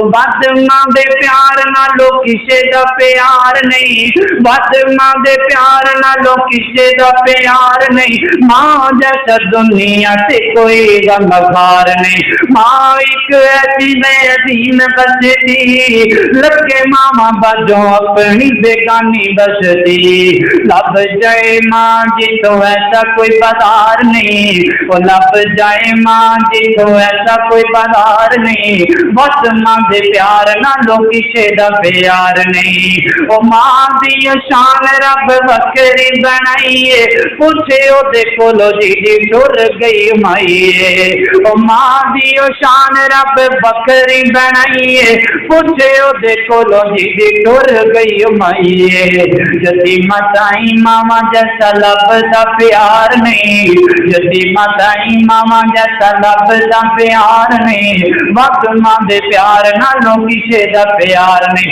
वध मां दे प्यार नालों किसे दा प्यार नहीं, वध मां दे प्यार नालों किसे दा प्यार नहीं। मां जैसा दुनिया से कोई गमखार नहीं। मां एक ऐसी अजीम बसती, लगे मामा बाजों अपनी बेगानी बसती। लब जाए मां जी तो ऐसा कोई बाजार नहीं, वो लब जाए मां जी तो ऐसा कोई बाजार नहीं। बस मां दे प्यार नालों किसे दा प्यार नहीं। ओ मां दी शान रब बकरी बनाइए, पूछे ओदे कोलो जी टुर गई माइए। ओ मां दी शान रब बकरी बनाइए, पूछे ओदे कोलो जी टुर गई माइए। यदि मताई मामा जैसा लभदा प्यार नहीं, यदि मताई मामा जैसा लभदा प्यार नहीं। वक्त मां दे प्यार नालों किसे दा प्यार नहीं।